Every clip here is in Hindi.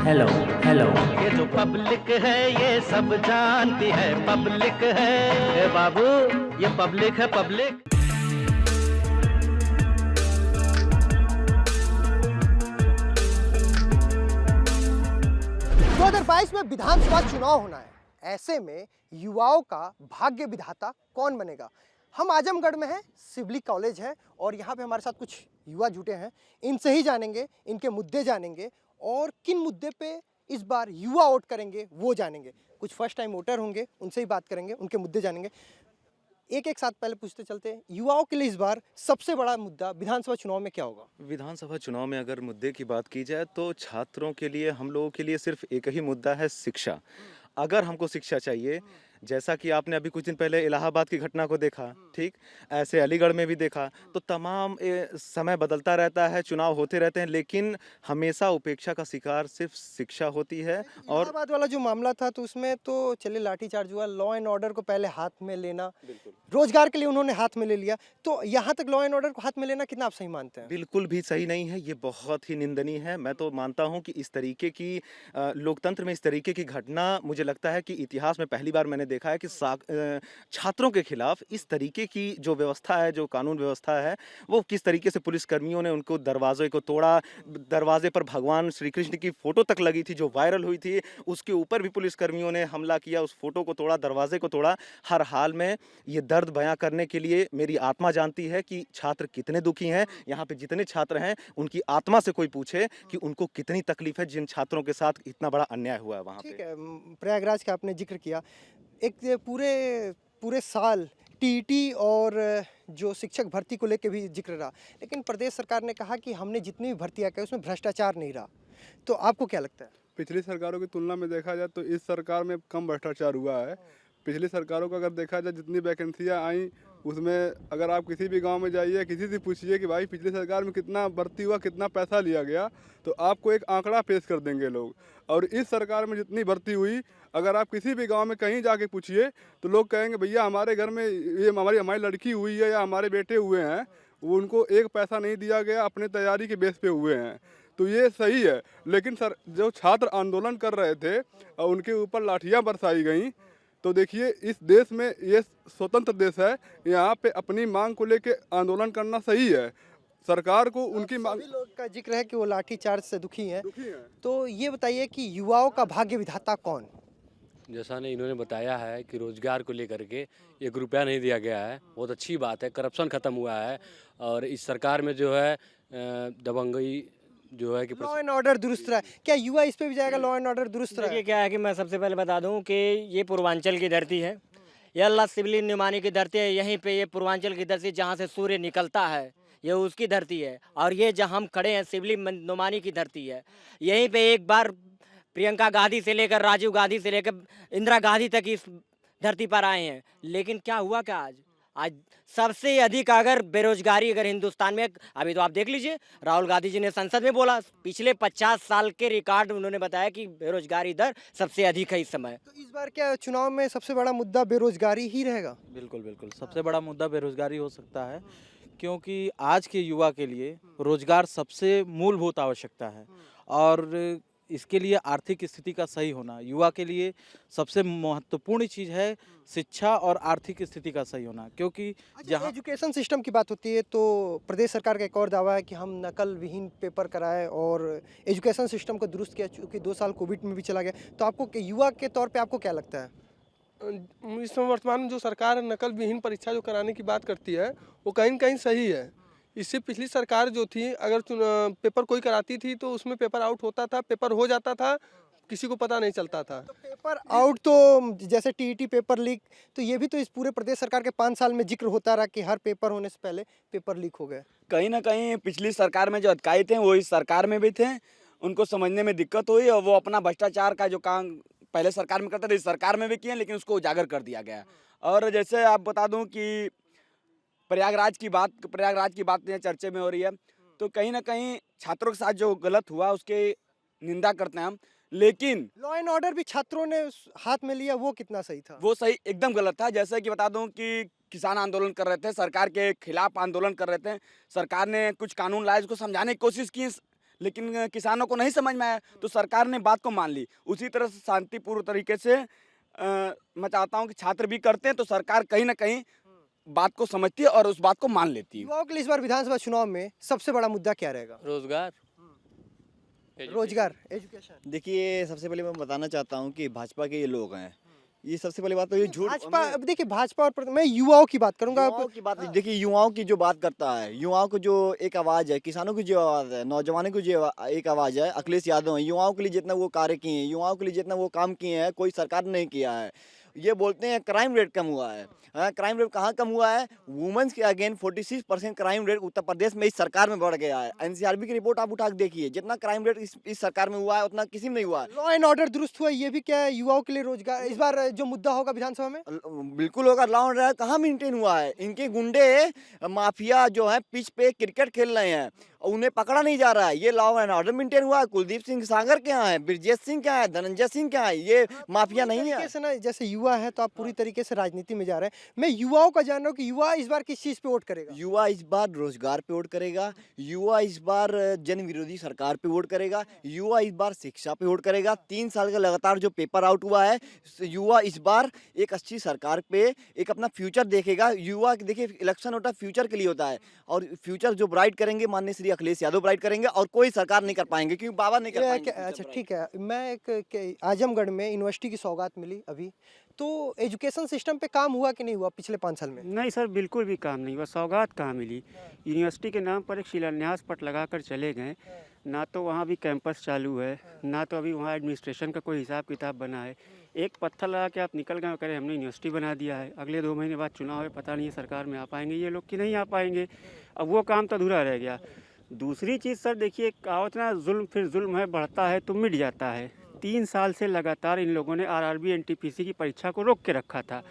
Hello hello. ये जो पब्लिक है ये सब जानती है, पब्लिक है ए बाबू, ये पब्लिक है पब्लिक। 2022 में विधानसभा चुनाव होना है। ऐसे में युवाओं का भाग्य विधाता कौन बनेगा? हम आजमगढ़ में हैं, सिवली कॉलेज है और यहाँ पे हमारे साथ कुछ युवा जुटे हैं। इनसे ही जानेंगे, इनके मुद्दे जानेंगे और किन मुद्दे पे इस बार युवा वोट करेंगे वो जानेंगे। कुछ फर्स्ट टाइम वोटर होंगे, उनसे ही बात करेंगे, उनके मुद्दे जानेंगे। एक साथ पहले पूछते चलते हैं, युवाओं के लिए इस बार सबसे बड़ा मुद्दा विधानसभा चुनाव में क्या होगा? विधानसभा चुनाव में अगर मुद्दे की बात की जाए तो छात्रों के लिए, हम लोगों के लिए सिर्फ एक ही मुद्दा है, शिक्षा। अगर हमको शिक्षा चाहिए, जैसा कि आपने अभी कुछ दिन पहले इलाहाबाद की घटना को देखा, ठीक ऐसे अलीगढ़ में भी देखा, तो तमाम समय बदलता रहता है, चुनाव होते रहते हैं, लेकिन हमेशा उपेक्षा का शिकार सिर्फ शिक्षा होती है। और इलाहाबाद वाला जो मामला था तो उसमें तो चले लाठीचार्ज हुआ, लॉ एंड ऑर्डर को पहले हाथ में लेना, रोजगार के लिए उन्होंने हाथ में ले लिया। तो यहाँ तक लॉ एंड ऑर्डर को हाथ में लेना कितना आप सही मानते हैं? बिल्कुल भी सही नहीं है, ये बहुत ही निंदनीय है। मैं तो मानता हूं कि इस तरीके की लोकतंत्र में इस तरीके की घटना, मुझे लगता है कि इतिहास में पहली बार मैंने देखा है कि छात्रों के खिलाफ इस तरीके की जो व्यवस्था है, जो कानून व्यवस्था है, वो किस तरीके से पुलिस कर्मियों ने उनको दरवाजे को तोड़ा। दरवाजे पर भगवान श्री कृष्ण की फोटो तक लगी थी जो वायरल हुई थी, उसके ऊपर भी पुलिस कर्मियों ने हमला किया, उस फोटो को तोड़ा, दरवाजे को तोड़ा। हर हाल में ये दर्द बयां करने के लिए मेरी आत्मा जानती है कि छात्र कितने दुखी हैं। यहाँ पे जितने छात्र हैं उनकी आत्मा से कोई पूछे कि उनको कितनी तकलीफ है, जिन छात्रों के साथ इतना बड़ा अन्याय हुआ है वहाँ पे। ठीक है, प्रयागराज का आपने जिक्र किया। एक ये पूरे पूरे साल टीईटी और जो शिक्षक भर्ती को लेकर भी जिक्र रहा, लेकिन प्रदेश सरकार ने कहा कि हमने जितनी भी भर्तियां की उसमें भ्रष्टाचार नहीं रहा। तो आपको क्या लगता है? पिछली सरकारों की तुलना में देखा जाए तो इस सरकार में कम भ्रष्टाचार हुआ है। पिछली सरकारों का अगर देखा जाए, जितनी वैकेंसियां आई उसमें अगर आप किसी भी गांव में जाइए, किसी से पूछिए कि भाई पिछली सरकार में कितना भर्ती हुआ, कितना पैसा लिया गया, तो आपको एक आंकड़ा पेश कर देंगे लोग। और इस सरकार में जितनी भर्ती हुई, अगर आप किसी भी गांव में कहीं जाके पूछिए तो लोग कहेंगे भैया हमारे घर में ये हमारी लड़की हुई है या हमारे बेटे हुए हैं, वो उनको एक पैसा नहीं दिया गया, अपने तैयारी के बेस पे हुए हैं। तो ये सही है। लेकिन सर, जो छात्र आंदोलन कर रहे थे और उनके ऊपर लाठियाँ बरसाई गई, तो देखिए इस देश में, ये स्वतंत्र देश है, यहाँ पे अपनी मांग को लेके आंदोलन करना सही है। सरकार को उनकी मांग, सभी लोग का जिक्र है कि वो लाठीचार्ज से दुखी हैं। तो ये बताइए कि युवाओं का भाग्य विधाता कौन? जैसा ने इन्होंने बताया है कि रोजगार को लेकर के 1 रुपया नहीं दिया गया है, बहुत अच्छी बात है। करप्शन खत्म हुआ है और इस सरकार में जो है दबंगई जो है कि लॉ एंड ऑर्डर दुरुस्त रहा है। क्या युवा इस पे भी जाएगा, लॉ एंड ऑर्डर दुरुस्त रहा देखिए है? क्या है कि मैं सबसे पहले बता दूं कि ये पूर्वांचल की धरती है, ये अल्लाह सिवली नुमानी की धरती है। यहीं पे ये पूर्वांचल की धरती जहाँ से सूर्य निकलता है, ये उसकी धरती है। और ये जहाँ हम खड़े हैं सिवली नुमानी की धरती है। यहीं पे एक बार प्रियंका गांधी से लेकर राजीव गांधी से लेकर इंदिरा गांधी तक इस धरती पर आए हैं। लेकिन क्या हुआ, क्या आज सबसे अधिक अगर बेरोजगारी अगर हिंदुस्तान में, अभी तो आप देख लीजिए राहुल गांधी जी ने संसद में बोला, पिछले 50 साल के रिकॉर्ड उन्होंने बताया कि बेरोजगारी दर सबसे अधिक है इस समय। तो इस बार क्या चुनाव में सबसे बड़ा मुद्दा बेरोजगारी ही रहेगा? बिल्कुल बिल्कुल, सबसे बड़ा मुद्दा बेरोजगारी हो सकता है, क्योंकि आज के युवा के लिए रोजगार सबसे मूलभूत आवश्यकता है। और इसके लिए आर्थिक स्थिति का सही होना युवा के लिए सबसे महत्वपूर्ण चीज़ है। शिक्षा और आर्थिक स्थिति का सही होना, क्योंकि जहाँ एजुकेशन सिस्टम की बात होती है तो प्रदेश सरकार का एक और दावा है कि हम नकल विहीन पेपर कराए और एजुकेशन सिस्टम को दुरुस्त किया, चूँकि 2 साल कोविड में भी चला गया। तो आपको युवा के तौर पे आपको क्या लगता है? इस समय वर्तमान में जो सरकार है नकल विहीन परीक्षा जो कराने की बात करती है, वो कहीं न कहीं सही है। इससे पिछली सरकार जो थी, अगर पेपर कोई कराती थी तो उसमें पेपर आउट होता था, पेपर हो जाता था, किसी को पता नहीं चलता था। तो पेपर आउट तो जैसे टीईटी पेपर लीक, तो ये भी तो इस पूरे प्रदेश सरकार के 5 साल में जिक्र होता रहा कि हर पेपर होने से पहले पेपर लीक हो गए। कहीं ना कहीं पिछली सरकार में जो अधिकारी थे वो इस सरकार में भी थे, उनको समझने में दिक्कत हुई और वो अपना भ्रष्टाचार का जो काम पहले सरकार में करते थे इस सरकार में भी किए, लेकिन उसको उजागर कर दिया गया। और जैसे आप बता दूं कि प्रयागराज की बात चर्चे में हो रही है, तो कहीं ना कहीं छात्रों के साथ जो गलत हुआ उसके निंदा करते हैं हम, लेकिन लॉ एंड ऑर्डर भी छात्रों ने हाथ में लिया, वो कितना सही था? वो सही एकदम गलत था। जैसे कि बता दूं कि किसान आंदोलन कर रहे थे, सरकार के खिलाफ आंदोलन कर रहे थे, सरकार ने कुछ कानून लाए, उसको समझाने की कोशिश की, लेकिन किसानों को नहीं समझ में आया, तो सरकार ने बात को मान ली। उसी तरह से शांतिपूर्ण तरीके से मैं चाहता हूँ कि छात्र भी करते हैं, तो सरकार कहीं ना कहीं बात को समझती है और उस बात को मान लेती है। युवाओं के लिए इस बार विधानसभा चुनाव में सबसे बड़ा मुद्दा क्या रहेगा? रोजगार, रोजगार, एजुकेशन। देखिए, सबसे पहले मैं बताना चाहता हूँ कि भाजपा के ये लोग हैं, ये सबसे पहले बात तो ये झूठ। भाजपा, अब देखिए भाजपा और मैं युवाओं की बात करूंगा। युवाओं की बात देखिए, युवाओं की जो बात करता है, युवाओं को जो एक आवाज़ है, किसानों की जो आवाज़ है, नौजवानों की जो एक आवाज़ है, अखिलेश यादव है। युवाओं के लिए जितना वो कार्य किए हैं, युवाओं के लिए जितना वो काम किए हैं, कोई सरकार ने नहीं किया है। ये बोलते हैं क्राइम रेट कम हुआ है। हाँ, क्राइम रेट कहाँ कम हुआ है? वुमेन्स के again 46% crime rate Uttar Pradesh में इस सरकार में बढ़ गया है। एनसीआरबी की रिपोर्ट आप उठा के देखिए, जितना क्राइम रेट इस सरकार में हुआ है उतना किसी में नहीं हुआ है। लॉ एंड ऑर्डर दुरुस्त हुआ, ये भी क्या है युवाओं के लिए रोजगार इस बार जो मुद्दा होगा विधानसभा में? बिल्कुल होगा। लॉ एंड ऑर्डर कहाँ मेंटेन हुआ है? इनके गुंडे माफिया जो है पिच पे क्रिकेट खेल रहे हैं, उन्हें पकड़ा नहीं जा रहा है। ये लॉ एंड ऑर्डर मेंटेन हुआ है। कुलदीप सिंह सागर क्या है, ब्रजेश सिंह क्या है, धनंजय सिंह क्या है, ये माफिया नहीं है। ना जैसे युवा है तो आप पूरी तरीके से राजनीति में जा रहे हैं। मैं युवाओं का जान रहा हूँ कि युवा इस बार किस चीज पे वोट करेगा? युवा इस बार रोजगार पे वोट करेगा, युवा इस बार जन विरोधी सरकार पे वोट करेगा, युवा इस बार शिक्षा पे वोट करेगा। 3 साल का लगातार जो पेपर आउट हुआ है, युवा इस बार एक अच्छी सरकार पे एक अपना फ्यूचर देखेगा। युवा देखिए, इलेक्शन होता है फ्यूचर के लिए होता है, और फ्यूचर जो ब्राइट करेंगे माननीय श्री अखिलेश यादव ब्राइट करेंगे, और कोई सरकार नहीं कर पाएंगे, क्योंकि बाबा नहीं कर पाएंगे। अच्छा ठीक है, मैं एक आजमगढ़ में यूनिवर्सिटी की सौगात मिली अभी, तो एजुकेशन सिस्टम पे काम हुआ कि नहीं हुआ पिछले 5 साल में? नहीं सर, बिल्कुल भी काम नहीं हुआ। सौगात कहाँ मिली? यूनिवर्सिटी के नाम पर एक शिलान्यास पट लगा कर चले गए। ना तो वहाँ भी कैंपस चालू है, ना तो अभी वहाँ एडमिनिस्ट्रेशन का कोई हिसाब किताब बना है। एक पत्थर लगा के आप निकल गए, करें हमने यूनिवर्सिटी बना दिया है। अगले 2 महीने बाद चुनाव है, पता नहीं है सरकार में आ पाएंगे ये लोग कि नहीं आ पाएंगे। अब वो काम तो अधूरा रह गया। दूसरी चीज़ सर देखिए, कहावत ना, जुल्म फिर जुल्म है, बढ़ता है तो मिट जाता है। 3 साल से लगातार इन लोगों ने आरआरबी एनटीपीसी की परीक्षा को रोक के रखा था।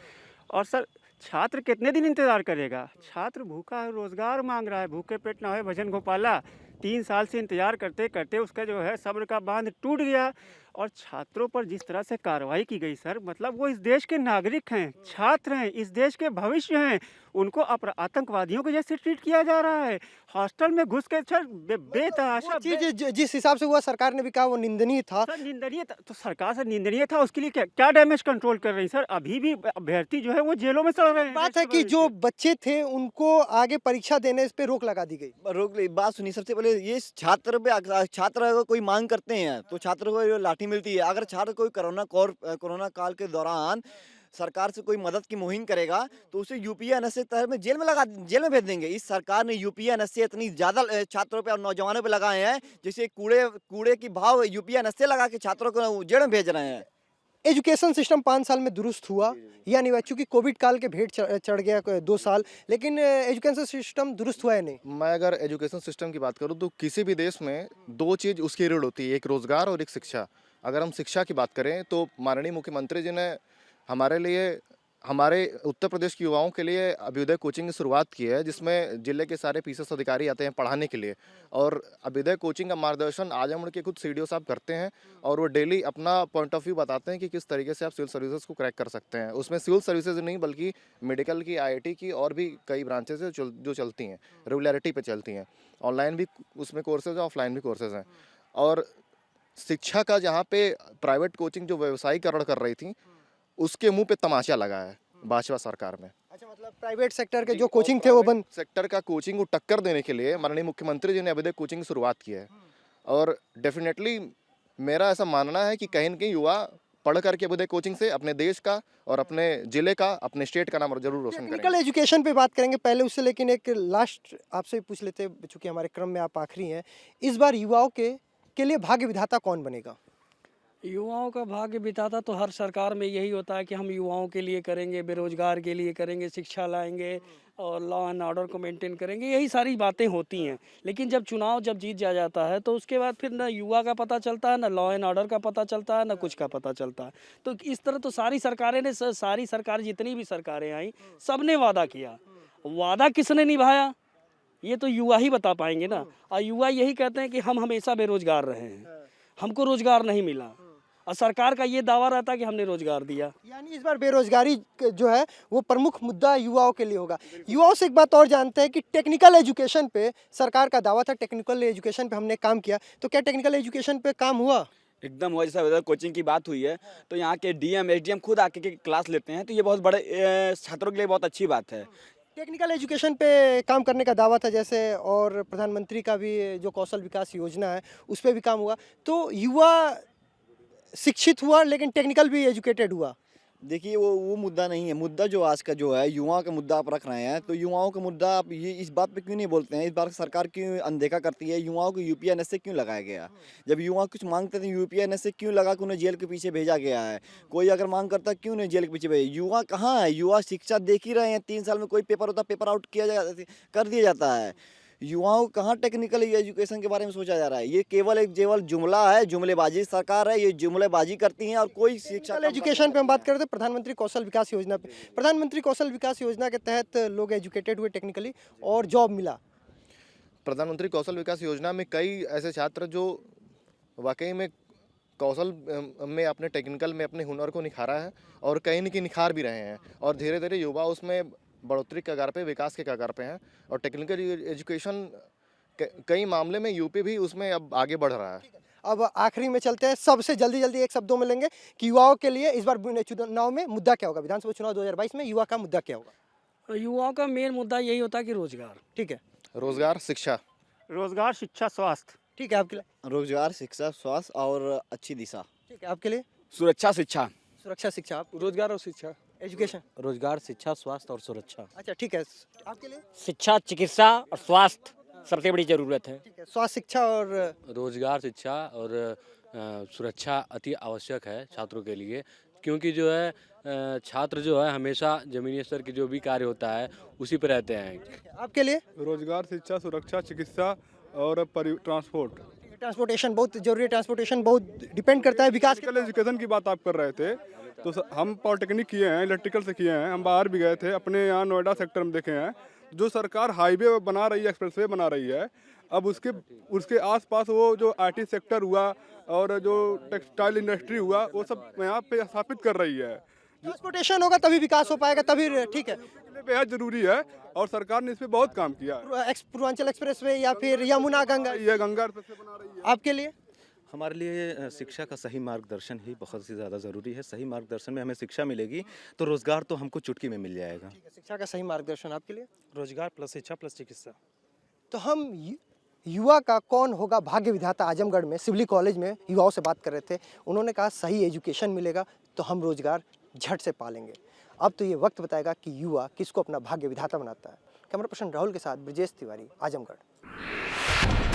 और सर छात्र कितने दिन इंतज़ार करेगा? छात्र भूखा है, रोज़गार मांग रहा है, भूखे पेट ना होए भजन गोपाला। 3 साल से इंतज़ार करते करते उसका जो है सब्र का बांध टूट गया। और छात्रों पर जिस तरह से कार्रवाई की गई सर, मतलब वो इस देश के नागरिक हैं, छात्र हैं, इस देश के भविष्य हैं, उनको आतंकवादियों के जैसे ट्रीट किया जा रहा है। हॉस्टल में घुस के सर बेतहाशा जिस हिसाब से हुआ सरकार ने भी कहा वो निंदनीय था। सर निंदनीय था, तो सरकार से निंदनीय था, उसके लिए क्या डैमेज कंट्रोल कर रही सर? अभी भी अभ्यर्थी जो है वो जेलों में सड़ रहे हैं। बात है कि जो बच्चे थे उनको आगे परीक्षा देने पे रोक लगा दी गई। बात सुनिए, सबसे पहले ये छात्र अगर कोई मांग करते हैं तो छात्र को लाठी मिलती है। अगर छात्र कोई कोरोना काल के दौरान सरकार से कोई मदद की मुहिम करेगा तो उसे यूपीएनएसए के तहत में जेल में भेज देंगे। इस सरकार ने यूपीएनएसए इतनी ज्यादा छात्रों पे और नौजवानों पे लगाए हैं, जैसे कूड़े की भाव यूपीएनएसए लगा के छात्रों को जेल में भेज रहे हैं। एजुकेशन सिस्टम 5 साल में दुरुस्त हुआ या नहीं हुआ? चूंकि कोविड काल के भेंट चढ़ गया 2 साल, लेकिन एजुकेशन सिस्टम दुरुस्त हुआ है नहीं? मैं अगर एजुकेशन सिस्टम की बात करूं तो किसी भी देश में 2 चीज़ उसकी रीढ़ होती है, एक रोजगार और एक शिक्षा। अगर हम शिक्षा की बात करें तो माननीय मुख्यमंत्री जी ने हमारे उत्तर प्रदेश के युवाओं के लिए अभ्युदय कोचिंग की शुरुआत की है, जिसमें जिले के सारे पीसीएस अधिकारी आते हैं पढ़ाने के लिए। और अभ्युदय कोचिंग का मार्गदर्शन आजमगढ़ के खुद सीडीओ साहब करते हैं, और वो डेली अपना पॉइंट ऑफ व्यू बताते हैं कि किस तरीके से आप सिविल सर्विसेज को क्रैक कर सकते हैं। उसमें सिविल सर्विसेज नहीं बल्कि मेडिकल की, आईआईटी की और भी कई ब्रांचेज है जो चलती हैं, रेगुलरिटी पे चलती हैं। ऑनलाइन भी उसमें कोर्सेज है, ऑफलाइन भी कोर्सेज हैं। और शिक्षा का जहाँ पे प्राइवेट कोचिंग जो व्यवसायीकरण कर रही थी, उसके मुंह पे तमाचा लगा है भाजपा सरकार में। अच्छा, मतलब प्राइवेट सेक्टर के जो कोचिंग थे वो बंद। सेक्टर का कोचिंग को टक्कर देने के लिए माननीय मुख्यमंत्री जी ने अभ्युदय कोचिंग की शुरुआत की है। और डेफिनेटली मेरा ऐसा मानना है कि कहीं न कहीं युवा पढ़ करके अभ्युदय कोचिंग से अपने देश का और अपने जिले का, अपने स्टेट का नाम जरूर रोशन करेंगे। टेक्निकल एजुकेशन पे बात करेंगे पहले उससे, लेकिन एक लास्ट आपसे पूछ लेते, चूंकि हमारे क्रम में आप आखिरी हैं, इस बार युवाओं के लिए भाग्य विधाता कौन बनेगा? युवाओं का भाग्य विधाता तो हर सरकार में यही होता है कि हम युवाओं के लिए करेंगे, बेरोजगार के लिए करेंगे, शिक्षा लाएंगे और लॉ एंड ऑर्डर को मेंटेन करेंगे, यही सारी बातें होती हैं। लेकिन जब चुनाव जीत जाता है तो उसके बाद फिर ना युवा का पता चलता है, ना लॉ एंड ऑर्डर का पता चलता है, ना कुछ का पता चलता है। तो इस तरह तो सारी सरकार जितनी भी सरकारें आई, सब ने वादा किया। वादा किसने निभाया ये तो युवा ही बता पाएंगे ना। और युवा यही कहते हैं कि हम हमेशा बेरोजगार रहे हैं, हमको रोजगार नहीं मिला। और सरकार का ये दावा रहता है कि हमने रोजगार दिया। यानी इस बार बेरोजगारी जो है वो प्रमुख मुद्दा युवाओं के लिए होगा। युवाओं से एक बात और जानते हैं कि टेक्निकल एजुकेशन पे सरकार का दावा था, टेक्निकल एजुकेशन पे हमने काम किया, तो क्या टेक्निकल एजुकेशन पे काम हुआ? एकदम हुआ। जैसा वेदर कोचिंग की बात हुई है तो यहाँ के डीएम एसडीएम खुद आके के क्लास लेते हैं, तो ये बहुत बड़े छात्रों के लिए बहुत अच्छी बात है। टेक्निकल एजुकेशन पे काम करने का दावा था जैसे, और प्रधानमंत्री का भी जो कौशल विकास योजना है उस पर भी काम हुआ, तो युवा शिक्षित हुआ लेकिन टेक्निकल भी एजुकेटेड हुआ। देखिए वो मुद्दा नहीं है। मुद्दा जो आज का जो है युवाओं का मुद्दा आप रख रहे हैं, तो युवाओं का मुद्दा आप ये इस बात पे क्यों नहीं बोलते हैं? इस बार सरकार क्यों अनदेखा करती है? युवाओं को यूपीएनएस से क्यों लगाया गया? जब युवा कुछ मांगते थे यूपीएनएस से क्यों लगा कि उन्हें जेल के पीछे भेजा गया है? कोई अगर मांग करता क्यों नहीं जेल के पीछे भेजा? युवा कहाँ है? युवा शिक्षा देख ही रहे हैं। 3 साल में कोई पेपर होता पेपर आउट कर दिया जाता है। युवाओं को कहाँ टेक्निकल एजुकेशन के बारे में सोचा जा रहा है? ये केवल जुमला है, जुमलेबाजी सरकार है, ये जुमलेबाजी करती है और कोई शिक्षा एजुकेशन पे हम बात करते हैं प्रधानमंत्री कौशल विकास योजना पे। प्रधानमंत्री कौशल विकास योजना के तहत लोग एजुकेटेड हुए टेक्निकली और जॉब मिला। प्रधानमंत्री कौशल विकास योजना में कई ऐसे छात्र जो वाकई में कौशल में अपने टेक्निकल में अपने हुनर को निखारा है और कहीं न कहीं निखार भी रहे हैं, और धीरे धीरे युवा उसमें बढ़ोतरी के कगार पे, विकास के कगार पे हैं, और टेक्निकल एजुकेशन कई मामले में यूपी भी उसमें अब आगे बढ़ रहा है। अब आखिरी में चलते हैं, सबसे जल्दी एक शब्दों में लेंगे कि युवाओं के लिए इस बार चुनाव में मुद्दा क्या होगा? विधानसभा चुनाव 2022 में युवा का मुद्दा क्या होगा? युवाओं का मेन मुद्दा यही होता है कि रोजगार। ठीक है, रोजगार, शिक्षा। रोजगार, शिक्षा, स्वास्थ्य। ठीक है आपके लिए? रोजगार, शिक्षा, स्वास्थ्य और अच्छी दिशा। ठीक है आपके लिए? सुरक्षा, शिक्षा। सुरक्षा, शिक्षा। आप? रोजगार और शिक्षा। एजुकेशन। रोजगार, शिक्षा, स्वास्थ्य और सुरक्षा। अच्छा ठीक है, आपके लिए? शिक्षा, चिकित्सा और स्वास्थ्य सबसे बड़ी जरूरत है। ठीक है, स्वास्थ्य, शिक्षा और रोजगार, शिक्षा और सुरक्षा अति आवश्यक है छात्रों के लिए, क्योंकि जो है छात्र जो है हमेशा जमीनी स्तर की जो भी कार्य होता है उसी पर रहते हैं। आपके लिए? रोजगार, शिक्षा, सुरक्षा, चिकित्सा और ट्रांसपोर्ट। ट्रांसपोर्टेशन बहुत जरूरी है। ट्रांसपोर्टेशन बहुत डिपेंड करता है विकास टेक्निकल एजुकेशन की बात आप कर रहे थे, तो हम पॉलिटेक्निक किए हैं, इलेक्ट्रिकल से किए हैं, हम बाहर भी गए थे, अपने यहाँ नोएडा सेक्टर में देखे हैं। जो सरकार हाईवे बना रही है, एक्सप्रेसवे बना रही है, अब उसके आसपास वो जो आईटी सेक्टर हुआ और जो टेक्सटाइल इंडस्ट्री हुआ, वो सब यहाँ पे स्थापित कर रही है। ट्रांसपोर्टेशन होगा तभी विकास हो पाएगा, तभी ठीक है, बेहद जरूरी है और सरकार ने इस पे बहुत काम किया है। पूर्वांचल एक्सप्रेसवे या फिर यमुना गंगा, ये गंगा एक्सप्रेसवे बना रही है। आपके लिए? हमारे लिए शिक्षा का सही मार्गदर्शन ही बहुत ही ज़्यादा ज़रूरी है। सही मार्गदर्शन में हमें शिक्षा मिलेगी तो रोज़गार तो हमको चुटकी में मिल जाएगा। शिक्षा का सही मार्गदर्शन आपके लिए? रोजगार प्लस शिक्षा प्लस चिकित्सा। तो हम युवा का कौन होगा भाग्य विधाता आजमगढ़ में सिवली कॉलेज में युवाओं से बात कर रहे थे। उन्होंने कहा सही एजुकेशन मिलेगा तो हम रोजगार झट से पालेंगे। अब तो ये वक्त बताएगा कि युवा किसको अपना भाग्य विधाता बनाता है। कैमरा पर्सन राहुल के साथ ब्रजेश तिवारी, आजमगढ़।